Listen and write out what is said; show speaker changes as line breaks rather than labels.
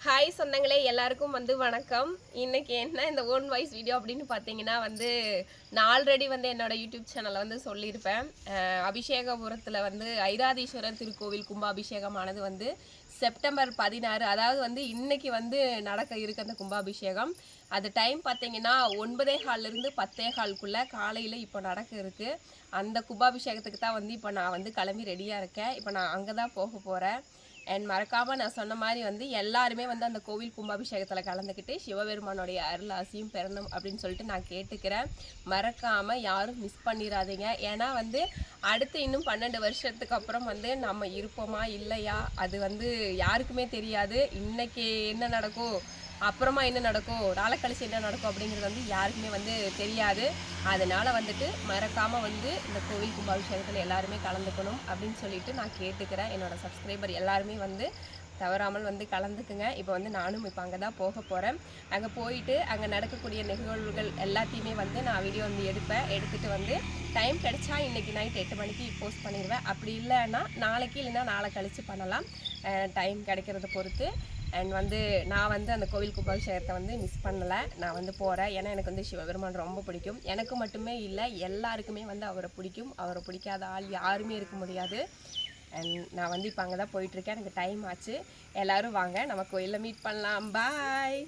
Hi சொந்தங்களே, எல்லாருக்கும் வணக்கம். இன்னைக்கு என்ன இந்த ஓன் வாய்ஸ் வீடியோ அப்படின்னு பார்த்தீங்கன்னா நான் ஆல்ரெடி என்னோட யூடியூப் சேனலில் சொல்லியிருப்பேன். அபிஷேகபுரத்தில் ஐராதீஸ்வரர் திருக்கோவில் கும்பாபிஷேகமானது செப்டம்பர் 16, அதாவது இன்னைக்கு நடக்க இருக்கு அந்த கும்பாபிஷேகம். அது டைம் பார்த்தீங்கன்னா 9:15 10:15 காலையில் இப்போ நடக்க இருக்கு. அந்த கும்பாபிஷேகத்துக்கு தான் இப்போ நான் கிளம்பி ரெடியாக இருக்கேன். இப்போ நான் அங்கே தான் போக போகிறேன். அண்ட் மறக்காமல் நான் சொன்ன மாதிரி எல்லாருமே அந்த கோவில் கும்பாபிஷேகத்தில் கலந்துக்கிட்டு சிவபெருமானுடைய அருள் ஆசியும் பெறணும் அப்படின்னு சொல்லிட்டு நான் கேட்டுக்கிறேன். மறக்காமல் யாரும் மிஸ் பண்ணிடாதீங்க. ஏன்னா அடுத்து இன்னும் 12 வருஷத்துக்கு அப்புறம் நம்ம இருப்போமா இல்லையா அது யாருக்குமே தெரியாது. இன்னைக்கு என்ன நடக்கும், அப்புறமா என்ன நடக்கும், நாளை கழிச்சு என்ன நடக்கும் அப்படிங்கிறது யாருக்குமே தெரியாது. அதனால் மறக்காமல் இந்த கோவில் கும்பாபிஷேகத்தில் எல்லாருமே கலந்துக்கணும் அப்படின்னு சொல்லிட்டு நான் கேட்டுக்கிறேன். என்னோடய சப்ஸ்கிரைபர் எல்லாருமே தவறாமல் கலந்துக்குங்க. இப்போ நானும் இப்போ அங்கே தான் போக போகிறேன். அங்கே போயிட்டு அங்கே நடக்கக்கூடிய நிகழ்வுகள் எல்லாத்தையுமே நான் வீடியோ எடுப்பேன். எடுத்துகிட்டு டைம் கிடைச்சா இன்றைக்கி நைட் 8 மணிக்கு போஸ்ட் பண்ணிடுவேன். அப்படி இல்லைன்னா நாளைக்கு இல்லைன்னா நாளை கழித்து பண்ணலாம், டைம் கிடைக்கிறத பொறுத்து. அண்ட் நான் அந்த கோவில் கும்பாபிஷேகத்தை மிஸ் பண்ணலை. நான் போகிறேன். ஏன்னா எனக்கு சிவபெருமான் ரொம்ப பிடிக்கும். எனக்கு மட்டுமே இல்லை, எல்லாருக்குமே அவரை பிடிக்கும். அவரை பிடிக்காத ஆள் யாருமே இருக்க முடியாது. அண்ட் நான் இப்போ அங்கே தான் போயிட்டுருக்கேன். எனக்கு டைம் ஆச்சு. எல்லோரும் வாங்க, நம்ம கோயிலில் மீட் பண்ணலாம். பாய்.